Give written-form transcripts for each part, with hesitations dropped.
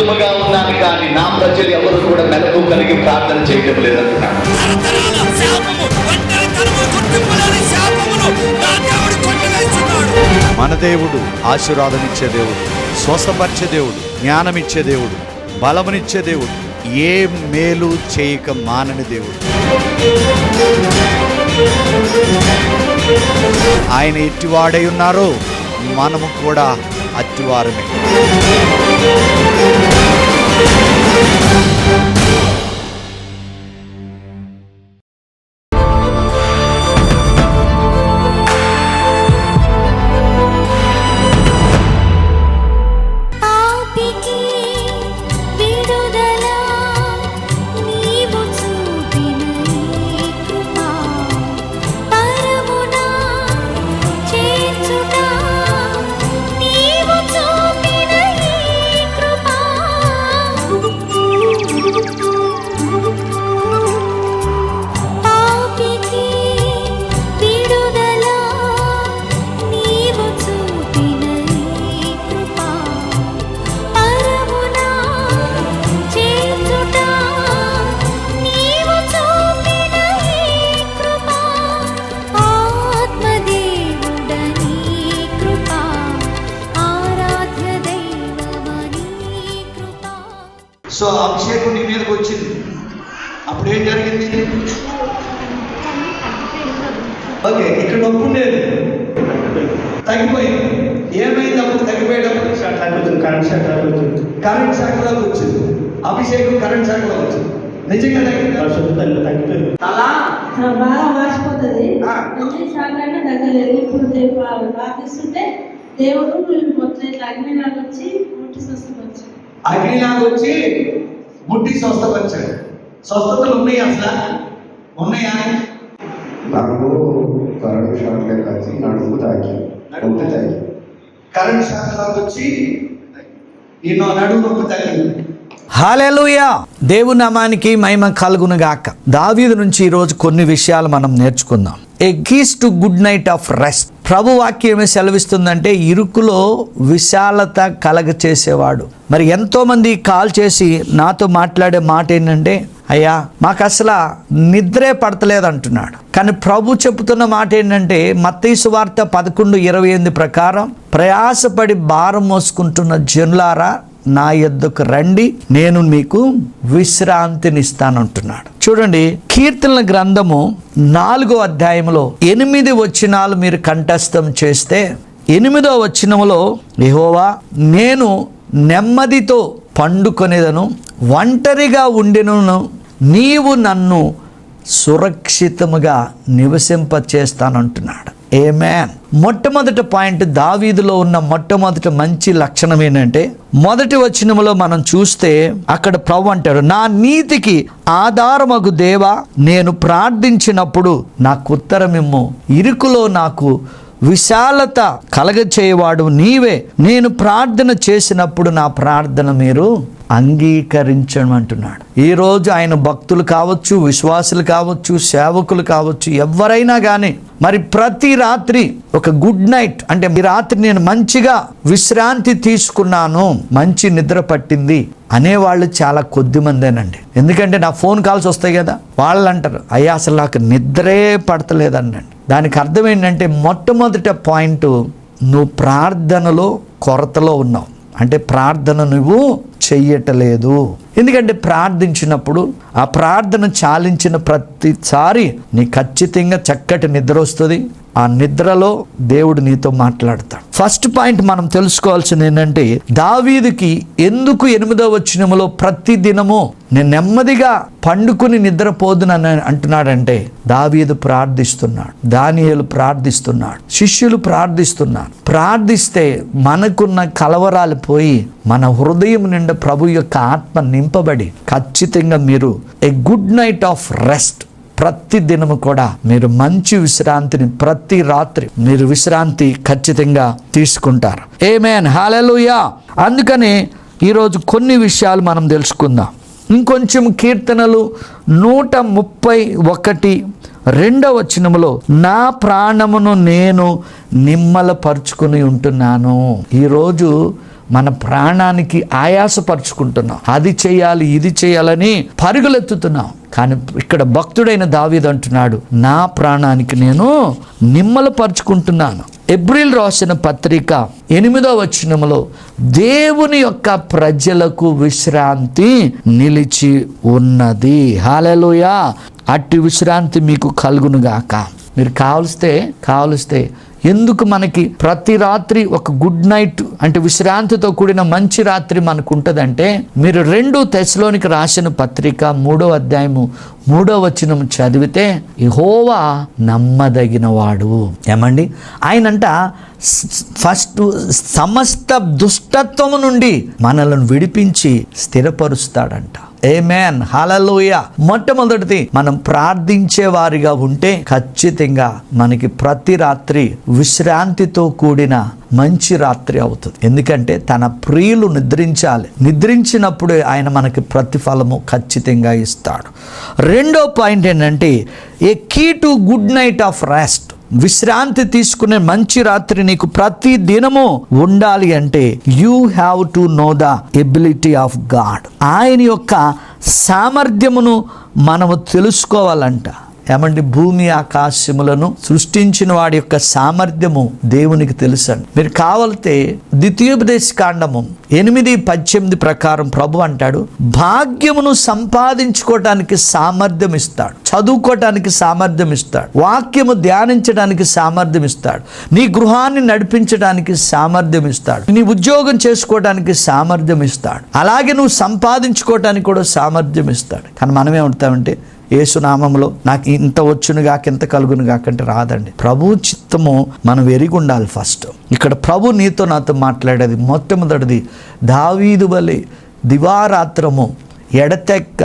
సుఖముగా ఉన్నాను కానీ నా ప్రజలు ఎవరు కూడా మెలకు కలిగి ప్రార్థన చేయడం లేదంటున్నాడు. మన దేవుడు ఆశీర్వాదమిచ్చే దేవుడు, స్వస్థపరిచే దేవుడు, జ్ఞానమిచ్చే దేవుడు, బలమునిచ్చే దేవుడు, ఏ మేలు చేయక మానని దేవుడు. ఆయన ఎట్టివాడై ఉన్నారో మనము కూడా అట్టివారమే. సో అభిషేకం నీ మీదకి వచ్చింది, అప్పుడు ఏం జరిగింది? ఓకే, ఇక్కడ నొప్పి ఉండేది, తగ్గిపోయింది. ఏమైంది అప్పుడు? తగ్గిపోయేటప్పుడు కరెంట్ శాఖలోకి వచ్చింది. అభిషేకం కరెంట్ శాఖలోకి వచ్చింది. నిజంగా తగ్గిపోయింది. అలా బాగా మార్చిపోతుంది. ఎన్నిసార్లు తగ్గలేదు. ఇప్పుడు ప్రార్థిస్తుంటే దేవుడు మొత్తం ఇట్లా అగ్నిలాగా వచ్చి ముట్టి స్వస్థపరిచాడు. అగ్నిలాగా వచ్చి ముట్టి స్వస్థపరిచాడు. స్వస్థతలు ఉన్నాయి, అసలు ఉన్నాయా? నాకు కరెంట్ షాక్లే కాచి నడుము తాకి కరెంట్ షాక్లాగా వచ్చి నిన్ను నడుము నొప్పి తగ్గింది. హల్లెలూయా! దేవుని నామానికి మహిమ కలుగును గాక. దావీదు నుంచి ఈరోజు కొన్ని విషయాలు మనం నేర్చుకుందాం. A keys to good night of rest. ప్రభు వాక్యం ఏమి సెలవిస్తుందంటే, ఇరుకులో విశాలత కలగ చేసేవాడు. మరి ఎంతో మంది కాల్ చేసి నాతో మాట్లాడే మాట ఏంటంటే, అయ్యా మాకు అసలు నిద్రే పడతలేదు అంటున్నాడు. కానీ ప్రభు చెబుతున్న మాట ఏంటంటే, మత్తయి సువార్త 11:28 ప్రకారం, ప్రయాసపడి భారం మోసుకుంటున్న జనులారా నా యొద్దకు రండి, నేను మీకు విశ్రాంతినిస్తానంటున్నాడు. చూడండి, కీర్తనల గ్రంథము 4వ అధ్యాయంలో 8 వచనాలు మీరు కంఠస్థం చేస్తే, 8వ వచనములో, యెహోవా నేను నెమ్మదితో పండుకొనేదను, ఒంటరిగా ఉండెను, నీవు నన్ను సురక్షితముగా నివసింపచేస్తానంటున్నాడు. ఆమేన్. మొట్టమొదటి పాయింట్, దావీదులో ఉన్న మొట్టమొదటి మంచి లక్షణం ఏంటంటే, మొదటి వచనములో మనం చూస్తే అక్కడ ప్రభు అంటాడు, నా నీతికి ఆధారమగు దేవా, నేను ప్రార్థించినప్పుడు నాకు ఉత్తరమిమ్ము, ఇరుకులో నాకు విశాలత కలగచేయవాడు నీవే, నేను ప్రార్థన చేసినప్పుడు నా ప్రార్థన మీరు అంగీకరించమంటున్నాడు. ఈరోజు ఆయన భక్తులు కావచ్చు, విశ్వాసులు కావచ్చు, సేవకులు కావచ్చు, ఎవరైనా కానీ మరి ప్రతి రాత్రి ఒక గుడ్ నైట్ అంటే, ఈ రాత్రి నేను మంచిగా విశ్రాంతి తీసుకున్నాను, మంచి నిద్ర పట్టింది అనేవాళ్ళు చాలా కొద్ది మందేనండి. ఎందుకంటే నా ఫోన్ కాల్స్ వస్తాయి కదా, వాళ్ళు అంటారు, అయ్యా అసలు నాకు నిద్రే పడతలేదనండి. దానికి అర్థం ఏంటంటే, మొట్టమొదటి పాయింట్, నువ్వు ప్రార్థనలో కొరతలో ఉన్నావు. అంటే ప్రార్థన నువ్వు చెయ్యటలేదు. ఎందుకంటే ప్రార్థించినప్పుడు ఆ ప్రార్థన చాలించిన ప్రతిసారి నీ ఖచ్చితంగా చక్కటి నిద్ర వస్తుంది. ఆ నిద్రలో దేవుడు నీతో మాట్లాడతాడు. ఫస్ట్ పాయింట్ మనం తెలుసుకోవాల్సింది ఏంటంటే, దావీదుకి ఎందుకు 8వ వచనములో ప్రతి దినము నేను నెమ్మదిగా పండుకుని నిద్రపోదునని అంటున్నాడంటే, దావీదు ప్రార్థిస్తున్నాడు, దానియేలు ప్రార్థిస్తున్నాడు, శిష్యులు ప్రార్థిస్తున్నారు. ప్రార్థిస్తే మనకున్న కలవరాలు పోయి మన హృదయం నిండా ప్రభు యొక్క ఆత్మ నింపబడి ఖచ్చితంగా మీరు ఏ గుడ్ నైట్ ఆఫ్ రెస్ట్, ప్రతి దినము కూడా మీరు మంచి విశ్రాంతిని, ప్రతి రాత్రి మీరు విశ్రాంతి ఖచ్చితంగా తీసుకుంటారు. ఆమేన్, హల్లెలూయా. అందుకని ఈరోజు కొన్ని విషయాలు మనం తెలుసుకుందాం. ఇంకొంచెం కీర్తనలు 131 2వ వచనములో, నా ప్రాణమును నేను నిమ్మలపరుచుకుని ఉంటున్నాను. ఈరోజు మన ప్రాణానికి ఆయాసపరుచుకుంటున్నాం. అది చేయాలి ఇది చేయాలని పరుగులెత్తుతున్నాం. కానీ ఇక్కడ భక్తుడైన దావీదు అంటున్నాడు, నా ప్రాణానికి నేను నిమ్మలపరుచుకుంటున్నాను. ఎబ్రిల్ రాసిన పత్రిక 8వ వచనములో దేవుని యొక్క ప్రజలకు విశ్రాంతి నిలిచి ఉన్నది. హల్లెలూయా. అట్టి విశ్రాంతి మీకు కలుగునుగాక. మీరు కావలిస్తే ఎందుకు మనకి ప్రతి రాత్రి ఒక గుడ్ నైట్ అంటే విశ్రాంతితో కూడిన మంచి రాత్రి మనకు ఉంటుందంటే, మీరు 2 తెస్సలోనికి రాసిన పత్రిక 3వ అధ్యాయము 3వ వచనం చదివితే, యెహోవా నమ్మదగినవాడు. ఏమండి, ఆయనంట ఫస్ట్ సమస్త దుష్టత్వము నుండి మనలను విడిపించి స్థిరపరుస్తాడంట. ఆమేన్, హల్లెలూయా. మొట్టమొదటిది, మనం ప్రార్థించే వారిగా ఉంటే ఖచ్చితంగా మనకి ప్రతి రాత్రి విశ్రాంతితో కూడిన మంచి రాత్రి అవుతుంది. ఎందుకంటే తన ప్రియులు నిద్రించినప్పుడు ఆయన మనకి ప్రతిఫలము ఖచ్చితంగా ఇస్తాడు. రెండో పాయింట్ ఏంటంటే, a key to good night of rest. విశ్రాంతి తీసుకునే మంచి రాత్రి నీకు ప్రతి దినము ఉండాలి అంటే you have to know the ability of God. ఆయన యొక్క సామర్థ్యమును మనము తెలుసుకోవాలంట. ఏమండి, భూమి ఆకాశములను సృష్టించిన వాడి యొక్క సామర్థ్యము దేవునికి తెలుసండి. మీరు కావాలితే ద్వితీయోపదేశ కాండము 8:18 ప్రకారం ప్రభు అంటాడు, భాగ్యమును సంపాదించుకోవటానికి సామర్థ్యం ఇస్తాడు, చదువుకోవటానికి సామర్థ్యం ఇస్తాడు, వాక్యము ధ్యానించడానికి సామర్థ్యం ఇస్తాడు, నీ గృహాన్ని నడిపించడానికి సామర్థ్యం ఇస్తాడు, నీ ఉద్యోగం చేసుకోవడానికి సామర్థ్యం ఇస్తాడు, అలాగే నువ్వు సంపాదించుకోవటానికి కూడా సామర్థ్యం ఇస్తాడు. కానీ మనమే ఉంటామంటే, యేసునామంలో నాకు ఇంత వచ్చును గాక ఇంత కలుగును గాక అంటే రాదండి. ప్రభు చిత్తము మనం ఎరిగి ఉండాలి. ఫస్ట్ ఇక్కడ ప్రభు నీతో నాతో మాట్లాడేది మొట్టమొదటిది, దావీదు వలె దివారాత్రము ఎడతెక్క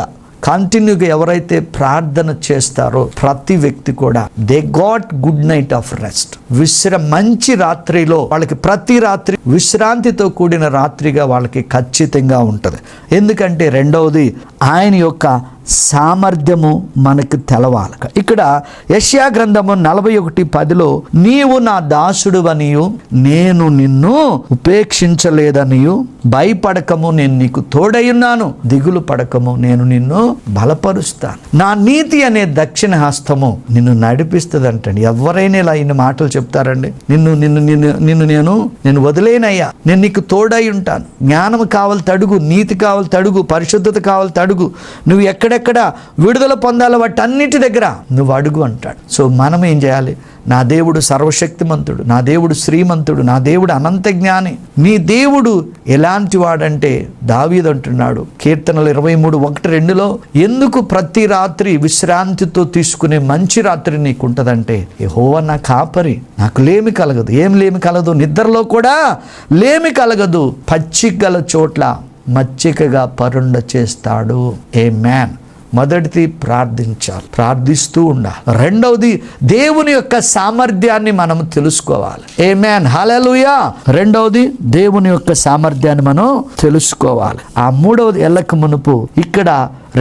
కంటిన్యూగా ఎవరైతే ప్రార్థన చేస్తారో ప్రతి వ్యక్తి కూడా they got good night of rest. మంచి రాత్రిలో వాళ్ళకి ప్రతి రాత్రి విశ్రాంతితో కూడిన రాత్రిగా వాళ్ళకి ఖచ్చితంగా ఉంటుంది. ఎందుకంటే రెండవది, ఆయన యొక్క సామర్థ్యము మనకు తెలవాలి. ఇక్కడ యెషయా గ్రంథము 41:10 నీవు నా దాసుడువనియు నేను నిన్ను ఉపేక్షించలేదనియు భయపడకము, నేను నీకు తోడైయున్నాను, దిగులు పడకము, నేను నిన్ను బలపరుస్తాను, నా నీతి అనే దక్షిణ హస్తము నిన్ను నడిపిస్తుంది అంటండి. ఎవరైనా ఇలా ఇన్ని మాటలు చెప్తారండి? నేను వదిలేనయ్యా, నేను నీకు తోడై ఉంటాను, జ్ఞానం కావాలి తడుగు, నీతి కావాలి తడుగు, పరిశుద్ధత కావాలి తడుగు, నువ్వు ఎక్కడెక్కడ విడుదల పొందాలో వాటన్నిటి దగ్గర నువ్వు అడుగు అంటాడు. సో మనం ఏం చేయాలి? నా దేవుడు సర్వశక్తిమంతుడు, నా దేవుడు శ్రీమంతుడు, నా దేవుడు అనంత జ్ఞాని. నీ దేవుడు ఎలాంటి వాడంటే దావీదు అంటున్నాడు కీర్తనలు 23:1-2 ఎందుకు ప్రతి రాత్రి విశ్రాంతితో తీసుకునే మంచి రాత్రి నీకు ఉంటుందంటే, యెహోవా నా కాపరి, నాకు లేమి కలగదు. ఏం లేమి కలగదు? నిద్రలో కూడా లేమి కలగదు. పచ్చిక గల చోట్ల మచ్చికగా పరుండ చేస్తాడు. ఆమేన్. మొదటిది ప్రార్థించాలి, ప్రార్థిస్తూ ఉండాలి. రెండవది, దేవుని యొక్క సామర్థ్యాన్ని మనం తెలుసుకోవాలి. ఆమేన్, హల్లెలూయా. రెండవది, దేవుని యొక్క సామర్థ్యాన్ని మనం తెలుసుకోవాలి. ఆ మూడవది ఎల్లక మునుపు ఇక్కడ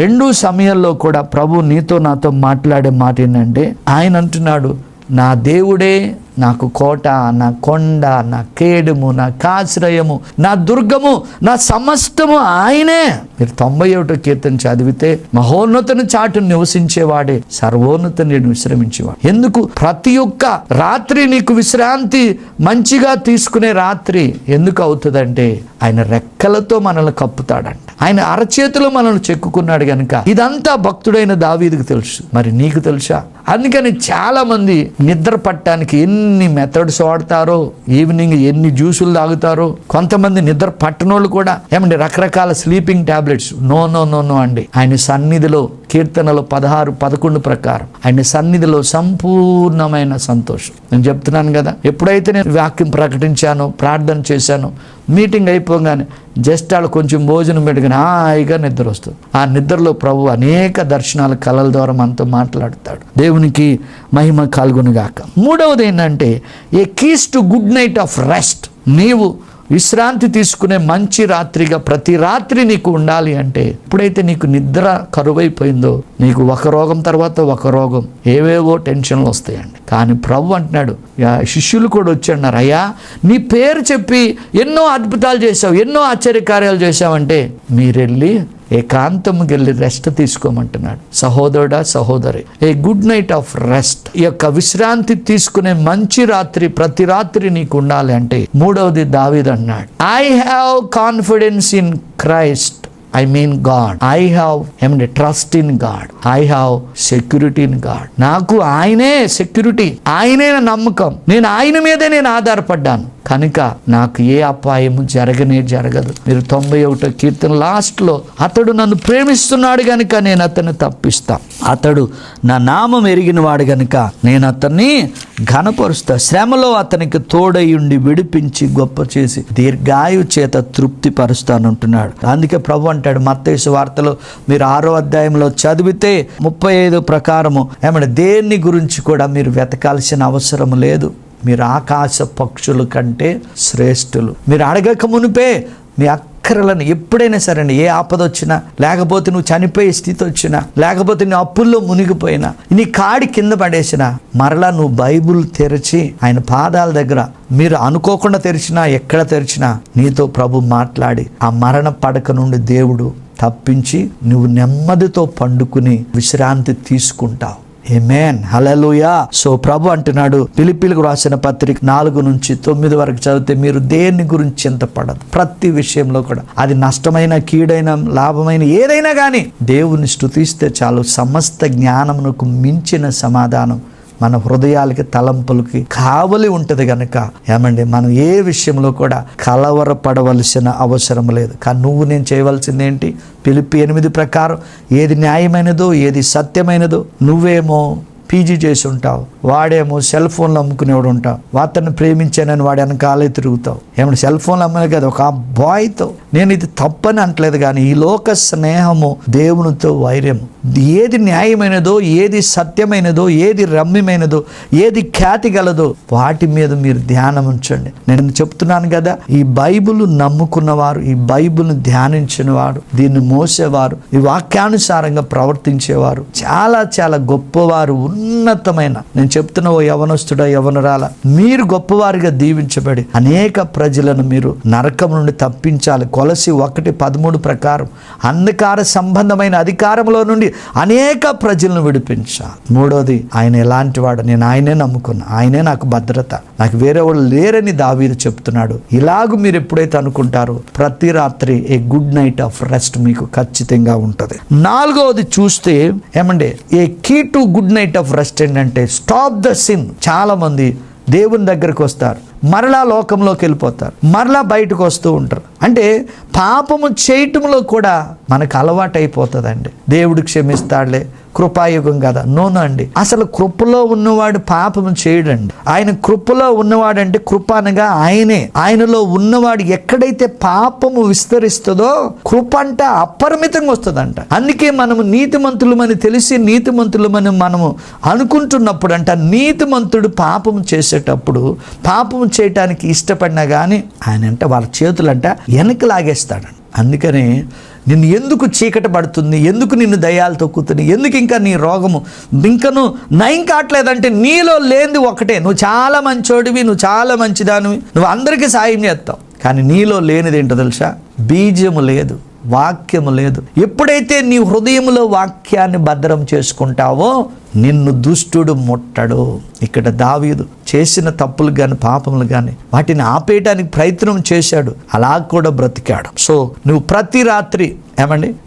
2 సమయాల్లో కూడా ప్రభు నీతో నాతో మాట్లాడే మాట ఏంటంటే, ఆయన అంటున్నాడు, నా దేవుడే నాకు కోట, నా కొండ, నా కేడుము, నా కాశ్రయము, నా దుర్గము, నా సమస్తము ఆయనే. మీరు 91వ కీర్తన చదివితే, మహోన్నతుని చాటు నివసించేవాడే సర్వోన్నతుని విశ్రమించేవాడు. ఎందుకు? ప్రతి ఒక్క రాత్రి నీకు విశ్రాంతి మంచిగా తీసుకునే రాత్రి ఎందుకు అవుతుందంటే, ఆయన రెక్కలతో మనల్ని కప్పుతాడంట, ఆయన అరచేతిలో మనల్ని చెక్కుకున్నాడు గనుక. ఇదంతా భక్తుడైన దావీదుకు తెలుసు. మరి నీకు తెలుసా? అందుకని చాలా మంది నిద్ర పట్టడానికి ఎన్ని మెథడ్స్ వాడతారో, ఈవినింగ్ ఎన్ని జ్యూసులు తాగుతారో. కొంతమంది నిద్ర పట్టనోళ్ళు కూడా ఏమండి రకరకాల స్లీపింగ్ టాబ్లెట్స్. నో అండి. ఆయన సన్నిధిలో కీర్తనలు 16:11 ప్రకారం ఆయన సన్నిధిలో సంపూర్ణమైన సంతోషం. నేను చెప్తున్నాను కదా, ఎప్పుడైతే నేను వాక్యం ప్రకటించానో, ప్రార్థన చేశానో, మీటింగ్ అయిపోగానే జస్ట్ వాళ్ళు కొంచెం భోజనం పెట్టుకుని హాయిగా నిద్ర వస్తుంది. ఆ నిద్రలో ప్రభు అనేక దర్శనాల కళల ద్వారా మనతో మాట్లాడతాడు. దేవునికి మహిమ కలుగునుగాక. మూడవది ఏంటంటే, a keys to good night of rest. నీవు విశ్రాంతి తీసుకునే మంచి రాత్రిగా ప్రతి రాత్రి నీకు ఉండాలి అంటే, ఎప్పుడైతే నీకు నిద్ర కరువైపోయిందో, నీకు ఒక రోగం తర్వాత ఒక రోగం, ఏవేవో టెన్షన్లు వస్తాయండి. కానీ ప్రభు అంటున్నాడు, శిష్యులు కూడా వచ్చి అన్నారు, అయ్యా నీ పేరు చెప్పి ఎన్నో అద్భుతాలు చేశావు, ఎన్నో ఆశ్చర్యకార్యాలు చేశావంటే మీరెళ్ళి ఏకాంతముకి వెళ్ళి రెస్ట్ తీసుకోమంటున్నాడు. సహోదరుడా, సహోదరి, ఏ గుడ్ నైట్ ఆఫ్ రెస్ట్, ఈ యొక్క విశ్రాంతి తీసుకునే మంచి రాత్రి ప్రతి రాత్రి నీకు ఉండాలి అంటే, మూడవది దావీదు అన్నాడు, I have confidence in Christ, I mean God. I have trust in God. I have security in God. నాకు ఆయనే సెక్యూరిటీ, ఆయనే నమ్మకం, నేను ఆయన మీదే నేను ఆధారపడ్డాను కనుక నాకు ఏ అపాయము జరగదు. మీరు 91వ కీర్తన లాస్ట్లో, అతడు నన్ను ప్రేమిస్తున్నాడు గనుక నేను అతన్ని తప్పిస్తా, అతడు నా నామం ఎరిగిన వాడు గనుక నేను అతన్ని ఘనపరుస్తా, శ్రమలో అతనికి తోడై ఉండి విడిపించి గొప్ప చేసి దీర్ఘాయు చేత తృప్తి పరుస్తానంటున్నాడు. అందుకే ప్రభు అంటాడు మత్తయి సువార్తలో మీరు 6వ అధ్యాయంలో చదివితే 35 ప్రకారము దేన్ని గురించి కూడా మీరు వెతకాల్సిన అవసరం లేదు. మీరు ఆకాశ పక్షుల కంటే శ్రేష్ఠులు. మీరు అడగక మునిపే మీ అక్కరలను ఎప్పుడైనా సరే, ఏ ఆపద వచ్చినా, లేకపోతే నువ్వు చనిపోయే స్థితి వచ్చినా, లేకపోతే నువ్వు అప్పుల్లో మునిగిపోయినా, నీ కాడి కింద పడేసినా, మరలా నువ్వు బైబుల్ తెరిచి ఆయన పాదాల దగ్గర మీరు అనుకోకుండా తెరిచినా, ఎక్కడ తెరిచినా నీతో ప్రభు మాట్లాడి ఆ మరణ పడక నుండి దేవుడు తప్పించి నువ్వు నెమ్మదితో పండుకుని విశ్రాంతి తీసుకుంటావు. ఆమేన్, హల్లెలూయా. సో ప్రభు అంటున్నాడు ఫిలిప్పీలకు రాసిన పత్రిక 4-9 వరకు చదివితే మీరు దేని గురించి చింతపడదు. ప్రతి విషయంలో కూడా అది నష్టమైన, కీడైన, లాభమైన ఏదైనా కానీ దేవుని స్తుతిస్తే చాలు, సమస్త జ్ఞానమునకు మించిన సమాధానం మన హృదయాలకి, తలంపులకి కావలి ఉంటుంది కనుక మనం ఏ విషయంలో కూడా కలవరపడవలసిన అవసరం లేదు. కానీ నువ్వు నేను చేయవలసింది ఏంటి? ఫిలిప్పీ 8 ప్రకారం ఏది న్యాయమైనదో, ఏది సత్యమైనదో, నువ్వేమో పీజీ చేసి ఉంటావు, వాడేమో సెల్ ఫోన్లు అమ్ముకునేవాడు ఉంటావు, అతన్ని ప్రేమించానని వాడు వెనకాలే తిరుగుతావు. సెల్ ఫోన్లు అమ్మలే కదా, ఒక బాయ్తో. నేను ఇది తప్పని అంటలేదు, కానీ ఈ లోక స్నేహము దేవునితో వైర్యము. ఏది న్యాయమైనదో, ఏది సత్యమైనదో, ఏది రమ్యమైనదో, ఏది ఖ్యాతి గలదో వాటి మీద మీరు ధ్యానం ఉంచండి. నేను చెప్తున్నాను కదా, ఈ బైబిల్ నమ్ముకున్నవారు, ఈ బైబిల్ని ధ్యానించిన వారు, దీన్ని మోసేవారు, ఈ వాక్యానుసారంగా ప్రవర్తించేవారు చాలా చాలా గొప్పవారు, ఉన్నతమైన. నేను చెప్తున్న ఓ యవనస్తుడా, యవనరాల, మీరు గొప్పవారిగా దీవించబడి అనేక ప్రజలను మీరు నరకం నుండి తప్పించాలి. కొలసి 1:13 ప్రకారం అంధకార సంబంధమైన అధికారంలో నుండి అనేక ప్రజలను విడిపించాలి. మూడోది, ఆయన ఎలాంటి వాడు, నేను ఆయనే నమ్ముకున్నా, ఆయనే నాకు భద్రత, నాకు వేరే వాళ్ళు లేరని దావీదు చెప్తున్నాడు. ఇలాగూ మీరు ఎప్పుడైతే అనుకుంటారో ప్రతి రాత్రి a good night of rest మీకు ఖచ్చితంగా ఉంటుంది. 4వది చూస్తే a key to good night of rest ఏంటంటే స్టాప్ ద సిన్. చాలా మంది దేవుని దగ్గరికి వస్తారు, మరలా లోకంలోకి వెళ్ళిపోతారు, మరలా బయటకు వస్తూ ఉంటారు. అంటే పాపము చేయటంలో కూడా మనకు అలవాటు అయిపోతుందండి. దేవుడు క్షమిస్తాడులే, కృపాయుగం కదా. నోను అండి, అసలు కృపలో ఉన్నవాడు పాపము చేయడండి. ఆయన కృపలో ఉన్నవాడంటే కృప అనగా ఆయనే. ఆయనలో ఉన్నవాడు ఎక్కడైతే పాపము విస్తరిస్తుందో కృప అంట అపరిమితంగా వస్తుందంట. అందుకే మనము నీతిమంతులమని తెలిసి నీతిమంతులమని మనము అనుకుంటున్నప్పుడు అంట, నీతిమంతుడు పాపము చేసేటప్పుడు పాపము చేయటానికి ఇష్టపడినా కానీ ఆయన అంటే వాళ్ళ చేతులంట వెనక్కి లాగేస్తాడంట. అందుకని నిన్ను ఎందుకు చీకట పడుతుంది, ఎందుకు నిన్ను దయ్యాలు తొక్కుతుంది, ఎందుకు ఇంకా నీ రోగము ఇంకను నయం కావట్లేదంటే నీలో లేనిది ఒకటే. నువ్వు చాలా మంచోడివి, నువ్వు చాలా మంచిదానివి, నువ్వు అందరికీ సాయం చేస్తావు, కానీ నీలో లేనిది ఏంటో తెలుసా? బీజము లేదు, వాక్యము లేదు. ఎప్పుడైతే నీ హృదయంలో వాక్యాన్ని భద్రం చేసుకుంటావో నిన్ను దుష్టుడు ముట్టడు. ఇక్కడ దావీదు చేసిన తప్పులు కానీ పాపములు కానీ వాటిని ఆపేయడానికి ప్రయత్నం చేశాడు, అలా కూడా బ్రతికాడు. సో నువ్వు ప్రతి రాత్రి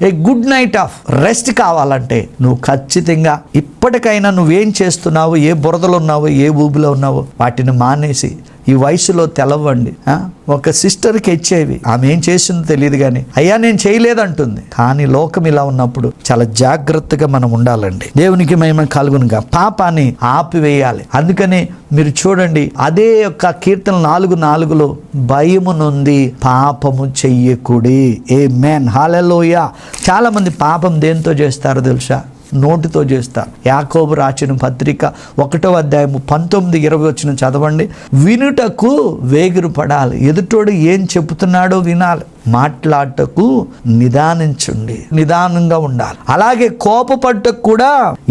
a good night of rest కావాలంటే నువ్వు ఖచ్చితంగా ఇప్పటికైనా నువ్వేం చేస్తున్నావు, ఏ బురదలో ఉన్నావో, ఏ ఊబిలో ఉన్నావో వాటిని మానేసి ఈ వయసులో తెలవండి. ఒక సిస్టర్కి హెచ్ఐవి, ఆమె ఏం చేసిందో తెలియదు కానీ అయ్యా నేను చేయలేదంటుంది. కానీ లోకం ఇలా ఉన్నప్పుడు చాలా జాగ్రత్తగా మనం ఉండాలండి. దేవునికి మహిమ కలుగునుగా. పాపాన్ని ఆపివేయాలి. అందుకని మీరు చూడండి, అదే యొక్క కీర్తన 4:4 భయము నుండి పాపము చెయ్యకుడి. ఆమేన్, హల్లెలూయా. చాలా మంది పాపం దేంతో చేస్తారో తెలుసా? నోటితో చేస్తారు. యాకోబు రాసిన పత్రిక 1వ అధ్యాయము 19-20 చదవండి. వినుటకు వేగిరు పడాలి. ఎదుటోడు ఏం చెబుతున్నాడో వినాలి. మాట్లాడటకు నిదానించండి, నిదానంగా ఉండాలి. అలాగే కోపపడటకు కూడా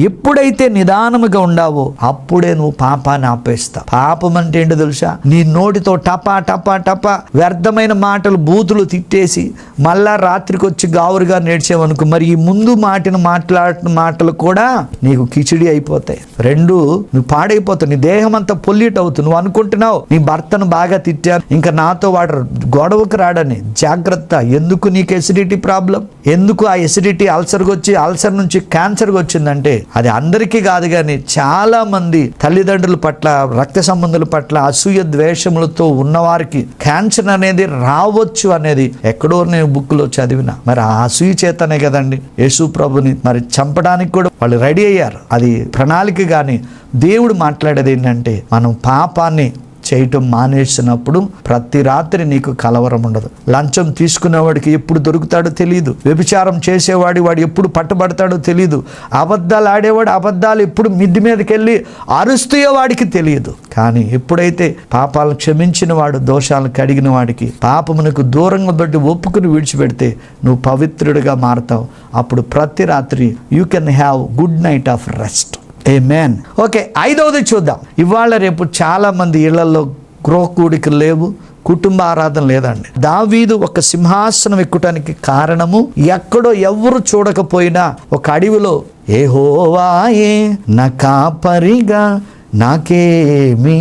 ఎప్పుడైతే నిదానముగా ఉండావో అప్పుడే నువ్వు పాపాన్ని ఆపేస్తావు. పాపం అంటే ఏంటో తెలుసా? నీ నోటితో టపా టపా టపా వ్యర్థమైన మాటలు బూతులు తిట్టేసి మళ్ళా రాత్రికి వచ్చి గావురుగా నేర్చేవనుకో, మరి ఈ ముందు మాట్లాడిన మాటలు కూడా నీకు కిచిడి అయిపోతాయి. రెండు నువ్వు పాడైపోతావు. నీ దేహం అంతా పొల్యూట్ అవుతుంది. నువ్వు అనుకుంటున్నావు నీ భర్తను బాగా తిట్టాను, ఇంకా నాతో వాడు గొడవకు రాడని. జాగ్రత్త. ఎందుకు నీకు ఎసిడిటీ ప్రాబ్లం? ఎందుకు ఆ ఎసిడిటీ అల్సర్కి వచ్చి అల్సర్ నుంచి క్యాన్సర్కి వచ్చిందంటే అది అందరికీ కాదు, కానీ చాలా మంది తల్లిదండ్రుల పట్ల, రక్త సంబంధుల పట్ల అసూయ ద్వేషములతో ఉన్నవారికి క్యాన్సర్ అనేది రావచ్చు అనేది ఎక్కడో నేను బుక్లో చదివిన. మరి ఆ అసూయ చేతనే కదండి యేసు ప్రభుని మరి చంపడానికి కూడా వాళ్ళు రెడీ అయ్యారు. అది ప్రణాళిక. కానీ దేవుడు మాట్లాడేది ఏంటంటే మనం పాపాన్ని చేయటం మానేసినప్పుడు ప్రతి రాత్రి నీకు కలవరం ఉండదు. లంచం తీసుకునేవాడికి ఎప్పుడు దొరుకుతాడో తెలియదు. వ్యభిచారం వాడు ఎప్పుడు పట్టుబడతాడో తెలియదు. అబద్ధాలు ఆడేవాడు అబద్ధాలు ఎప్పుడు మిద్ది మీదకి వెళ్ళి అరుస్తూయో వాడికి తెలియదు. కానీ ఎప్పుడైతే పాపాలను క్షమించిన వాడు, దోషాలను కడిగిన వాడికి, పాపమునకు దూరంగా బట్టి ఒప్పుకుని విడిచిపెడితే నువ్వు పవిత్రుడిగా మారతావు. అప్పుడు ప్రతి రాత్రి you can have good night of rest. ఆమేన్. ఓకే, 5వది చూద్దాం. ఇవాళ రేపు చాలా మంది ఇళ్లలో గృహ కూడికలు లేవు, కుటుంబ ఆరాధన లేదండి. దావీదు ఒక సింహాసనం ఎక్కుటానికి కారణము ఎక్కడో ఎవ్వరు చూడకపోయినా ఒక అడవిలో యెహోవాయే నా కాపరిగా నాకేమీ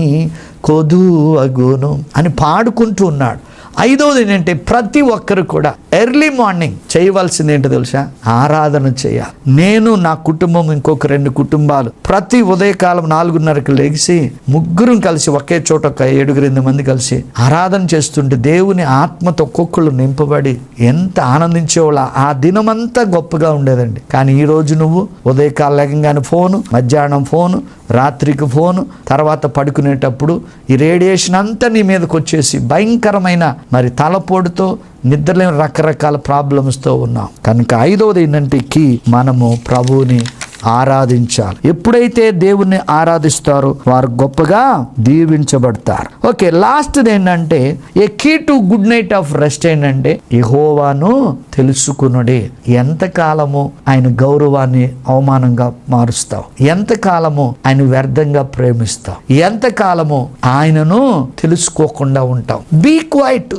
కొదువగును అని పాడుకుంటూ ఉన్నాడు. 5వది ఏంటంటే ప్రతి ఒక్కరు కూడా ఎర్లీ మార్నింగ్ చేయవలసింది ఏంటో తెలుసా? ఆరాధన చేయాలి. నేను, నా కుటుంబం, ఇంకొక 2 కుటుంబాలు ప్రతి ఉదయకాలం 4:30కి లేచి ముగ్గురం కలిసి ఒకే చోట ఒక 7-8 మంది కలిసి ఆరాధన చేస్తుంటే దేవుని ఆత్మతో ఒక్కొక్కళ్ళు నింపబడి ఎంత ఆనందించేవాళ్ళ. ఆ దినమంతా గొప్పగా ఉండేదండి. కానీ ఈ రోజు నువ్వు ఉదయకాలం లేకంగానే ఫోను, మధ్యాహ్నం ఫోను, రాత్రికి ఫోను, తర్వాత పడుకునేటప్పుడు ఈ రేడియేషన్ అంతా నీ మీదకి వచ్చేసి భయంకరమైన మరి తలపోటుతో, నిద్రలేని రకరకాల ప్రాబ్లమ్స్తో ఉన్నాం. కనుక 5వది ఏంటంటే మనము ప్రభువుని ఆరాధించాలి. ఎప్పుడైతే దేవుణ్ణి ఆరాధిస్తారో వారు గొప్పగా దీవించబడతారు. ఓకే, లాస్ట్ ఏంటంటే a key to good night of rest ఏంటంటే యెహోవాను తెలుసుకునుడి. ఎంతకాలము ఆయన గౌరవాన్ని అవమానంగా మారుస్తావు? ఎంతకాలము ఆయన వ్యర్థంగా ప్రేమిస్తావు? ఎంతకాలము ఆయనను తెలుసుకోకుండా ఉంటావు? బీ క్వైట్,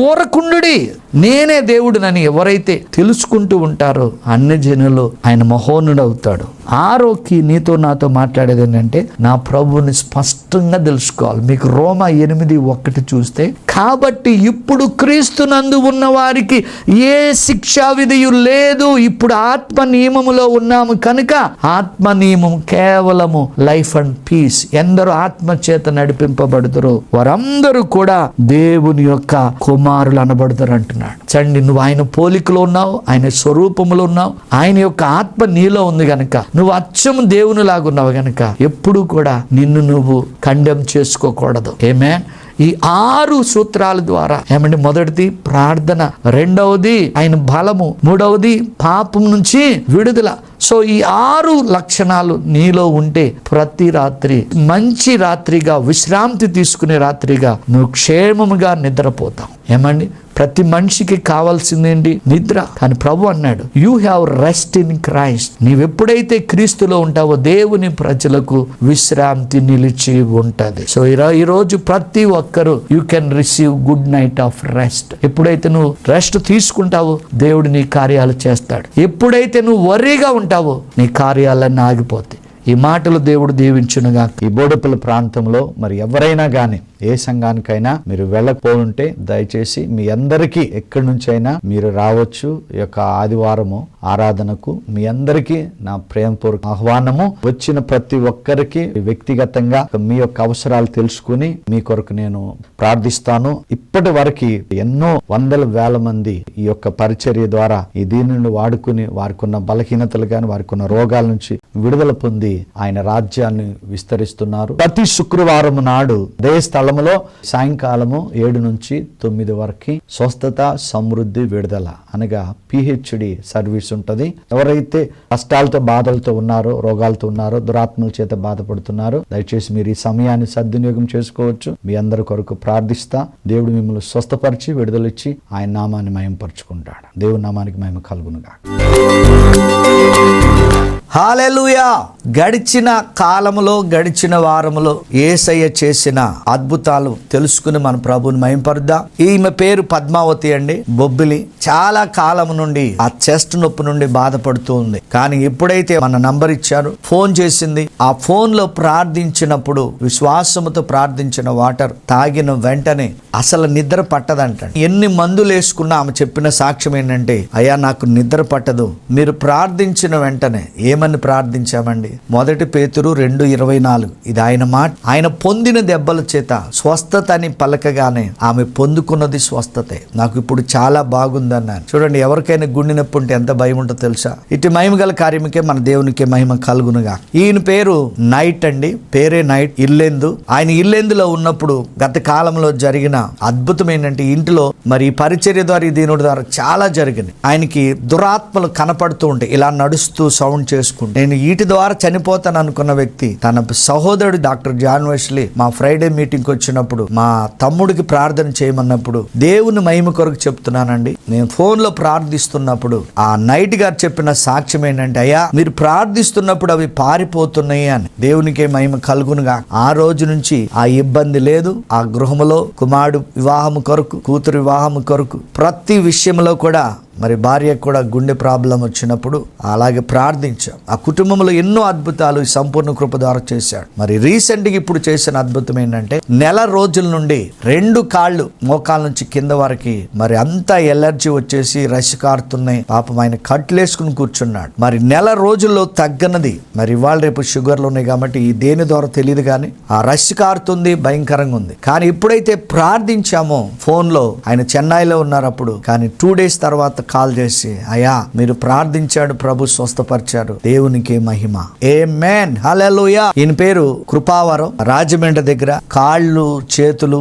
ఊరకుండుడి. నేనే దేవుడునని ఎవరైతే తెలుసుకుంటూ ఉంటారో అన్ని జనులు ఆయన మహోన్నతుడు అవుతాడు. 6కి నీతో నాతో మాట్లాడేది ఏంటంటే నా ప్రభువుని స్పష్టంగా తెలుసుకోవాలి. మీకు రోమా 8:1 చూస్తే, కాబట్టి ఇప్పుడు క్రీస్తునందు ఉన్న వారికి ఏ శిక్షా విధియు లేదు, ఇప్పుడు ఆత్మ నియమములో ఉన్నాము కనుక ఆత్మ నియమం కేవలము లైఫ్ అండ్ పీస్. ఎందరూ ఆత్మ చేత నడిపింపబడుతారో వారందరూ కూడా దేవుని యొక్క కుమారులు అనబడతారు అంటున్నాడు. చండి, నువ్వు ఆయన పోలికలో ఉన్నావు, ఆయన స్వరూపములో ఉన్నావు, ఆయన యొక్క ఆత్మ నీలో ఉంది గనక నువ్వు అచ్చము దేవుని లాగున్నావు గనక ఎప్పుడు కూడా నిన్ను నువ్వు కండెమ్ చేసుకోకూడదు. ఆమేన్. ఈ 6 సూత్రాల ద్వారా ఏమంటే మొదటిది ప్రార్థన, 2వది ఆయన బలము, 3వది పాపం నుంచి విడుదల. సో ఈ 6 లక్షణాలు నీలో ఉంటే ప్రతి రాత్రి మంచి రాత్రిగా, విశ్రాంతి తీసుకునే రాత్రిగా నువ్వు క్షేమముగా నిద్రపోతావు. ఏమండి, ప్రతి మనిషికి కావాల్సిందేంటి? నిద్ర. కానీ ప్రభు అన్నాడు you have rest in Christ. నీవెప్పుడైతే క్రీస్తులో ఉంటావో దేవుని ప్రజలకు విశ్రాంతి నిలిచి ఉంటది. సో ఈరోజు ప్రతి ఒక్కరు you can receive good night of rest. ఎప్పుడైతే నువ్వు రెస్ట్ తీసుకుంటావో దేవుడు నీ కార్యాలు చేస్తాడు. ఎప్పుడైతే నువ్వు వర్రీగా ఉంటావో నీ కార్యాలన్నీ ఆగిపోతాయి. ఈ మాటలు దేవుడు దీవించునుగా. ఈ బోడుపల్లి ప్రాంతంలో మరి ఎవరైనా కానీ ఏ సంఘానికైనా మీరు వెళ్ళకపోతుంటే దయచేసి మీ అందరికీ ఎక్కడి నుంచైనా మీరు రావచ్చు. ఈ యొక్క ఆదివారము ఆరాధనకు మీ అందరికీ నా ప్రేమపూర్వక ఆహ్వానము. వచ్చిన ప్రతి ఒక్కరికి వ్యక్తిగతంగా మీ యొక్క అవసరాలు తెలుసుకుని మీ కొరకు నేను ప్రార్థిస్తాను. ఇప్పటి వరకు ఎన్నో వందల వేల మంది ఈ యొక్క పరిచర్య ద్వారా ఈ దీనిని వాడుకుని వారికి ఉన్న బలహీనతలు కానీ వారికి ఉన్న రోగాల నుంచి విడుదల పొంది ఆయన రాజ్యాన్ని విస్తరిస్తున్నారు. ప్రతి శుక్రవారం నాడు అదే స్థలములో సాయంకాలము 7 నుంచి 9 వరకు స్వస్థత, సమృద్ధి, విడుదల అనగా PHD సర్వీస్ ఉంటుంది. ఎవరైతే కష్టాలతో, బాధలతో ఉన్నారో, రోగాలతో ఉన్నారో, దురాత్మల చేత బాధపడుతున్నారో, దయచేసి మీరు ఈ సమయాన్ని సద్వినియోగం చేసుకోవచ్చు. మీ అందరి కొరకు ప్రార్థిస్తా. దేవుడు మిమ్మల్ని స్వస్థపరిచి విడుదలిచ్చి ఆయన నామాన్ని మహిమపరుచుకుంటాడు. దేవుని నామానికి మహిమ కలుగునుగా. హల్లెలూయా. గడిచిన కాలములో, గడిచిన వారములో యేసయ్య చేసిన అద్భుతాలు తెలుసుకుని మన ప్రభువుని మహిమపరుద్దాం. ఈమె పేరు పద్మావతి అండి. బొబ్బిలి. చాలా కాలం నుండి ఆ చెస్ట్ నొప్పి నుండి బాధపడుతూ ఉంది. కానీ ఎప్పుడైతే మన నంబర్ ఇచ్చారు, ఫోన్ చేసింది. ఆ ఫోన్ లో ప్రార్థించినప్పుడు, విశ్వాసముతో ప్రార్థించిన వాటర్ తాగిన వెంటనే అసలు నిద్ర పట్టదంట. ఎన్ని మందులు వేసుకున్నా ఆమె చెప్పిన సాక్ష్యం ఏంటంటే, అయ్యా నాకు నిద్ర పట్టదు. మీరు ప్రార్థించిన వెంటనే ఏమని ప్రార్థించామండి? 1 పేతురు 2:24 ఇది ఆయన మాట. ఆయన పొందిన దెబ్బల చేత స్వస్థత అని పలకగానే ఆమె పొందుకున్నది స్వస్థతే. నాకు ఇప్పుడు చాలా బాగుందన్నాను. చూడండి, ఎవరికైనా గుండె నొప్పి ఉంటే ఎంత భయం ఉంటుందో తెలుసా? ఇటు మహిమ గల కార్యముకే మన దేవునికి మహిమ కలుగునుగా. ఈయన పేరు నైట్ అండి. పేరే నైట్. ఇల్లెందు. ఆయన ఇల్లెందులో ఉన్నప్పుడు గత కాలంలో జరిగిన అద్భుతం ఏంటంటే, ఇంటిలో మరి పరిచర్య ద్వారా, దీని ద్వారా చాలా జరిగింది. ఆయనకి దురాత్మలు కనపడుతూ ఉంటాయి. ఇలా నడుస్తూ సౌండ్ చేసుకుంటూ, నేను వీటి ద్వారా చనిపోతాను అనుకున్న వ్యక్తి తన సహోదరుడు డాక్టర్ జాన్ వెస్లీ మా ఫ్రైడే మీటింగ్కి వచ్చినప్పుడు మా తమ్ముడికి ప్రార్థన చేయమన్నప్పుడు దేవుని మహిమ కొరకు చెప్తున్నానండి. నేను ఫోన్ లో ప్రార్థిస్తున్నప్పుడు ఆ నైట్ గారు చెప్పిన సాక్ష్యం ఏంటంటే, అయ్యా మీరు ప్రార్థిస్తున్నప్పుడు అవి పారిపోతున్నాయి అని. దేవునికే మహిమ కలుగునుగా. ఆ రోజు నుంచి ఆ ఇబ్బంది లేదు. ఆ గృహములో కుమారుడు వివాహము కొరకు, కూతురు వివాహము కొరకు, ప్రతి విషయంలో కూడా మరి భార్యకు కూడా గుండె ప్రాబ్లం వచ్చినప్పుడు అలాగే ప్రార్థించాం. ఆ కుటుంబంలో ఎన్నో అద్భుతాలు ఈ సంపూర్ణ కృప ద్వారా చేశాడు. మరి రీసెంట్గా ఇప్పుడు చేసిన అద్భుతం ఏంటంటే, నెల రోజుల నుండి 2 కాళ్ళు మోకాల నుంచి కింద వరకు మరి అంతా ఎలర్జీ వచ్చేసి రష్ కారుతున్నాయి. పాపం ఆయన కట్లేసుకుని కూర్చున్నాడు. మరి నెల రోజుల్లో తగ్గనది. మరి ఇవాళ రేపు షుగర్లు ఉన్నాయి కాబట్టి ఈ దేని ద్వారా తెలియదు, కానీ ఆ రష్ కారుతుంది, భయంకరంగా ఉంది. కానీ ఎప్పుడైతే ప్రార్థించామో ఫోన్ లో, ఆయన చెన్నైలో ఉన్నారు అప్పుడు, కానీ 2 days తర్వాత కాల్ చేసి, అయ్యా మీరు ప్రార్థించాడు, ప్రభు స్వస్థపరిచాడు. దేవునికి మహిమ. ఆమేన్. హల్లెలూయా. ఈయన పేరు కృపావరం. రాజమండ్రి దగ్గర కాళ్ళు చేతులు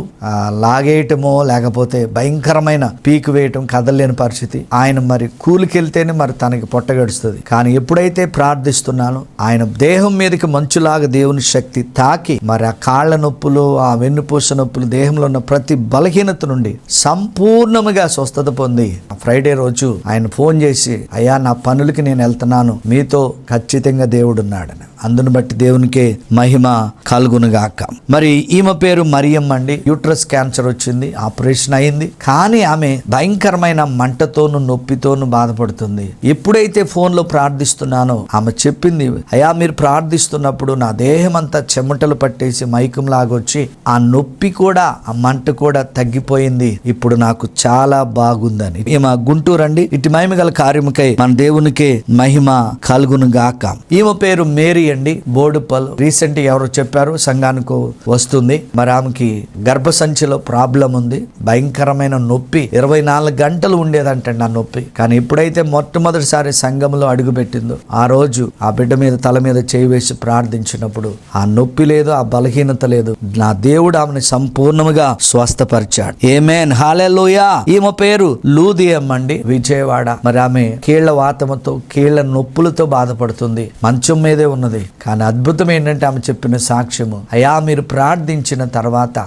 లాగేయటమో లేకపోతే భయంకరమైన పీకు వేయటం, కదలలేని పరిస్థితి. ఆయన మరి కూలికి వెళ్తేనే మరి తనకి పొట్ట గడుస్తుంది. కానీ ఎప్పుడైతే ప్రార్థిస్తున్నానో ఆయన దేహం మీదకి మంచులాగా దేవుని శక్తి తాకి మరి ఆ కాళ్ళ నొప్పులు, ఆ వెన్నుపూస నొప్పులు, దేహంలో ఉన్న ప్రతి బలహీనత నుండి సంపూర్ణముగా స్వస్థత పొంది ఫ్రైడే రోజు ఆయన ఫోన్ చేసి, అయ్యా నా పనులకి నేను వెళ్తున్నాను, మీతో ఖచ్చితంగా దేవుడు ఉన్నాడని. అందును బట్టి దేవునికే మహిమ కలుగునుగాక. మరి ఈమె పేరు మరియమ్మ అండి. యూట్రస్ క్యాన్సర్ వచ్చింది, ఆపరేషన్ అయింది. కానీ ఆమె భయంకరమైన మంటతోను, నొప్పితోను బాధపడుతుంది. ఎప్పుడైతే ఫోన్ లో ప్రార్థిస్తున్నానో ఆమె చెప్పింది, అయ్యా మీరు ప్రార్థిస్తున్నప్పుడు నా దేహం అంతా చెమటలు పట్టేసి మైకం లాగొచ్చి ఆ నొప్పి కూడా, ఆ మంట కూడా తగ్గిపోయింది. ఇప్పుడు నాకు చాలా బాగుందని. ఈమె గుంటూరు అండి. ఇటు మహిమ గల కార్యముకై మన దేవునికే మహిమ కలుగును గాక. ఈమె పేరు మేరీ అండి. బోడుపల్. రీసెంట్ ఎవరో చెప్పారు సంఘానికి వస్తుంది. మరి ఆమెకి గర్భసంచిలో ప్రాబ్లం ఉంది, భయంకరమైన నొప్పి, 24 గంటలు ఉండేదంటండి ఆ నొప్పి. కానీ ఎప్పుడైతే మొట్టమొదటిసారి సంఘంలో అడుగుపెట్టిందో ఆ రోజు ఆ బిడ్డ మీద తల మీద చేయి వేసి ప్రార్థించినప్పుడు ఆ నొప్పి లేదు, ఆ బలహీనత లేదు. నా దేవుడు ఆమెను సంపూర్ణముగా స్వస్థపరిచాడు. ఆమేన్. హల్లెలూయా. ఈమె పేరు లూదియమ్మ అండి. విజయవాడ. మరి ఆమె కీళ్ల వాతముతో, కీళ్ల నొప్పులతో బాధపడుతుంది. మంచం మీదే ఉన్నది. కానీ అద్భుతం ఏంటంటే ఆమె చెప్పిన సాక్ష్యము, అయ్యా మీరు ప్రార్థించిన తర్వాత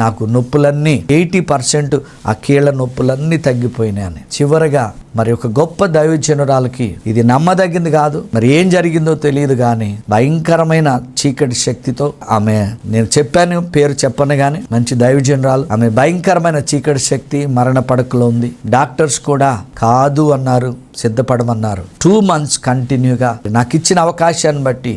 నాకు నొప్పులన్నీ 80% ఆ కీళ్ల నొప్పులన్నీ తగ్గిపోయినాయని. చివరగా మరి ఒక గొప్ప దైవజనురాలకి ఇది నమ్మదగింది కాదు, మరి ఏం జరిగిందో తెలియదు, కానీ భయంకరమైన చీకటి శక్తితో ఆమె, నేను చెప్పాను పేరు చెప్పను గాని, మంచి దైవజనురాలు. ఆమె భయంకరమైన చీకటి శక్తి మరణ పడకలో ఉంది. డాక్టర్స్ కూడా కాదు అన్నారు, సిద్ధపడమన్నారు. 2 months కంటిన్యూగా నాకు ఇచ్చిన అవకాశాన్ని బట్టి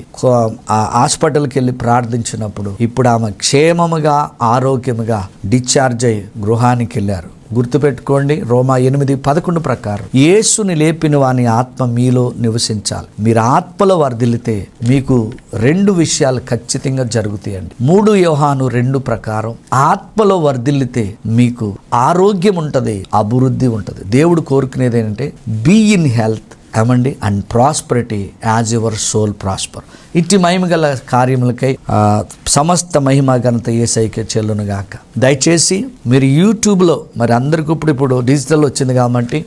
ఆ హాస్పిటల్కి వెళ్ళి ప్రార్థించినప్పుడు ఇప్పుడు ఆమె క్షేమముగా, ఆరోగ్యముగా డిశ్చార్జ్ అయ్యి గృహానికి వెళ్ళారు. గుర్తుపెట్టుకోండి, రోమా 8:11 ప్రకారం యేసుని లేపిన వాని ఆత్మ మీలో నివసించాలి. మీరు ఆత్మలో వర్ధిల్లితే మీకు 2 విషయాలు ఖచ్చితంగా జరుగుతాయండి. 3 యోహాను 2 ప్రకారం ఆత్మలో వర్ధిల్లితే మీకు ఆరోగ్యం ఉంటది, అభివృద్ధి ఉంటది. దేవుడు కోరుకునేది ఏంటంటే బీ ఇన్ హెల్త్ ఏమండి and prosperity as your soul prosper. ఇట్టి మహిమ గల కార్యములకై సమస్త మహిమ ఘనత యేసయ్యకే చెల్లును గాక. దయచేసి మీరు యూట్యూబ్లో, మరి అందరికి ఇప్పుడు డిజిటల్ వచ్చింది కాబట్టి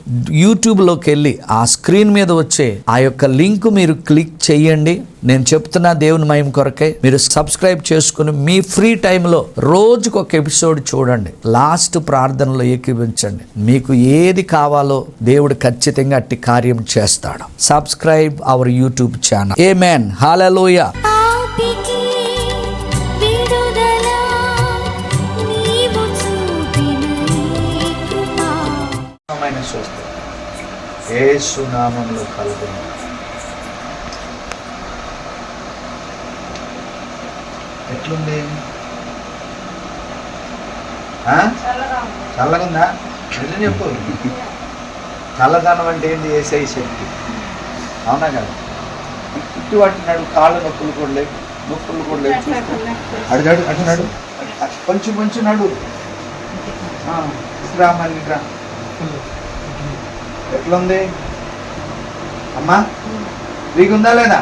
యూట్యూబ్లోకి వెళ్ళి ఆ స్క్రీన్ మీద వచ్చే ఆ యొక్క లింక్ మీరు క్లిక్ చేయండి. నేను చెప్తున్నా దేవుని మహిమ కొరకై మీరు సబ్స్క్రైబ్ చేసుకుని మీ ఫ్రీ టైంలో రోజుకు ఒక ఎపిసోడ్ చూడండి. లాస్ట్ ప్రార్థనలో ఏకీభించండి. మీకు ఏది కావాలో దేవుడు ఖచ్చితంగా అట్టి కార్యం చేస్తాడు. Subscribe our YouTube channel. ఆమేన్. హల్లెలూయా. యేసు నామములో కలుగును. ఎట్లుంది? చల్లగా ఉందా? నిజం చెప్పు. చల్లదనం అంటే ఏంటి? యేసయ్య శక్తి. అవునా కదా? ఇటు అంటున్నాడు, కాళ్ళు నొప్పులు కూడా లేవు, నొప్పులు కూడా లేవు. చూసుకో, అడుగాడు అంటున్నాడు. కొంచెం కొంచెం నడు. రా మళ్ళీ రా. ఎట్లుంది అమ్మా? ఫ్రీగా ఉందా లేదా?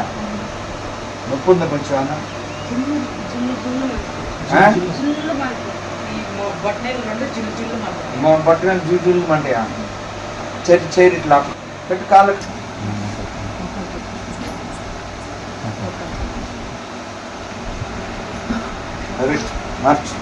నొప్పి ఉందా కొంచెం? అన్న బట్టలు జూజులు మంటయా? చేరి ఇట్లా పెట్టు, కాళ్ళు మార్చు.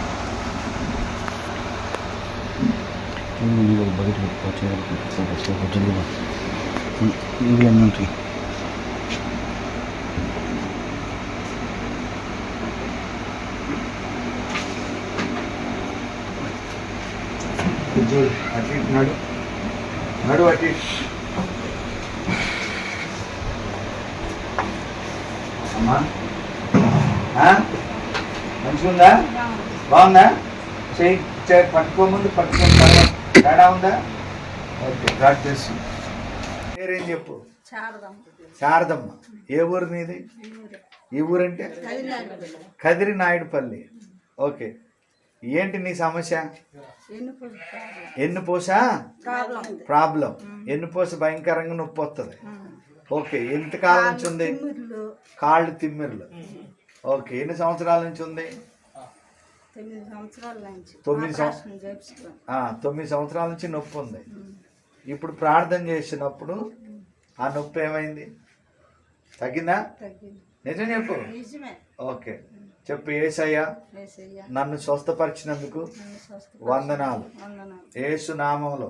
అటు నడు, నడు అటు. అమ్మా మంచిగా ఉందా? బాగుందా? చేయి పట్టుకోముందు పట్టుకోని తర్వాత తేడా ఉందా? Okay, practice. పేరేం చెప్పు? శారదమ్మ. ఏ ఊరు మీది? ఈ ఊరంటే కదిరి నాయుడుపల్లి. ఓకే, ఏంటి నీ సమస్య? ఎన్నుపూస ప్రాబ్లం. ఎన్నుపూస భయంకరంగా నొప్పి వస్తుంది. ఓకే, ఎంతకాలం నుంచి ఉంది? కాళ్ళు తిమ్మిర్లు. ఓకే, ఎన్ని సంవత్సరాల నుంచి ఉంది? 9 సంవత్సరాల నుంచి నొప్పి ఉంది. ఇప్పుడు ప్రార్థన చేసినప్పుడు ఆ నొప్పి ఏమైంది? తగ్గిందా? నిజం చెప్పు. ఓకే చెప్పు. యేసయ్య నన్ను స్వస్థపరిచినందుకు వందనాలు. యేసు నామములో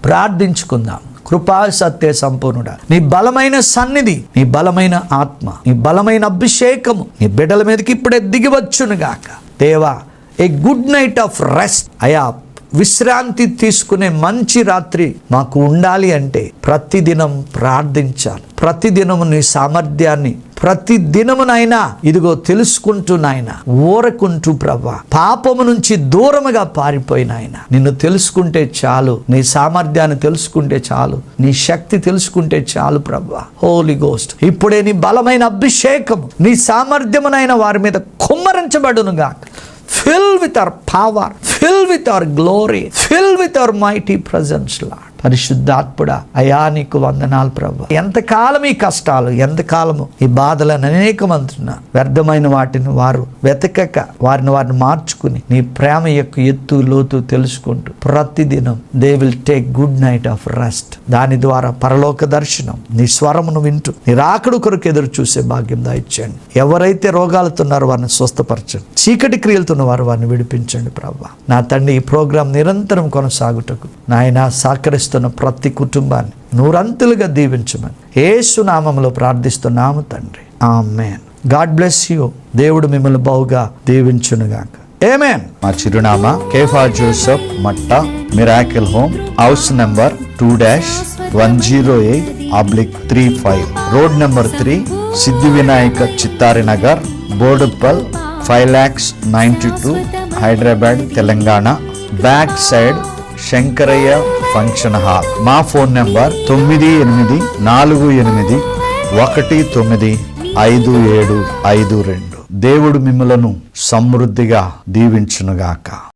ప్రార్థించుకుందాం. కృపా సత్య సంపూర్ణుడా, నీ బలమైన సన్నిధి, నీ బలమైన ఆత్మ, నీ బలమైన అభిషేకము నీ బిడ్డల మీదకి ఇప్పుడే దిగివచ్చును గాక. దేవా, ఏ గుడ్ నైట్ ఆఫ్ రెస్ట్. అయా, విశ్రాంతి తీసుకునే మంచి రాత్రి మాకు ఉండాలి అంటే ప్రతిదినం ప్రార్థించాలి. ప్రతిదినము నీ సామర్థ్యాన్ని ప్రతిదినమునైనా ఇదిగో తెలుసుకుంటూ నాయన, ఊరకుంటూ ప్రభా, పాపము నుంచి దూరముగా పారిపోయిన ఆయన నిన్ను తెలుసుకుంటే చాలు, నీ సామర్థ్యాన్ని తెలుసుకుంటే చాలు, నీ శక్తి తెలుసుకుంటే చాలు ప్రభా. హోలీ గోస్ట్ ఇప్పుడే నీ బలమైన అభిషేకం నీ సామర్థ్యమునైన వారి మీద కుమ్మరించబడునుగా. Fill with our power, fill with our glory, fill with our mighty presence, Lord. పరిశుద్ధాత్ముడా, అయా నీకు వందనాలు ప్రభు. ఎంతకాలం ఈ కష్టాలు, ఎంతకాలము ఈ బాధలను అనేకమంటున్నా వ్యర్థమైన వాటిని వారు వెతకక వారిని మార్చుకుని నీ ప్రేమ యొక్క ఎత్తు లోతు తెలుసుకుంటూ ప్రతిదినం they will take good night of rest. దాని ద్వారా పరలోక దర్శనం, నీ స్వరమును వింటూ నీ రాకడ కొరకు ఎదురు చూసే భాగ్యం దయచేయండి. ఎవరైతే రోగాలతో ఉన్నారో వారిని స్వస్థపరచండి. చీకటి క్రియలతో వారిని విడిపించండి ప్రభు. నా తండ్రి, ఈ ప్రోగ్రాం నిరంతరం కొనసాగుటకు నాయన సహకరిస్తున్న ప్రతి కుటుంబాన్ని నూరంతులుగా దీవించమని యేసు నామములో ప్రార్థిస్తున్నాము తండ్రి. ఆమేన్. God bless you. దేవుడు మిమ్మల్ని బహుగా దీవించునుగాక. ఆమేన్. మా చిరునామా Kepha Joseph Matta, miracle home, house number 2-108/35, road number 3, Siddhi Vinayaka Chittari Nagar, Boduppal, 5,92,000, Hyderabad, Telangana. Back side Shankaraiah function hall. మా ఫోన్ నెంబర్ 9848195752. దేవుడు మిమ్మలను సమృద్ధిగా దీవించునుగాక.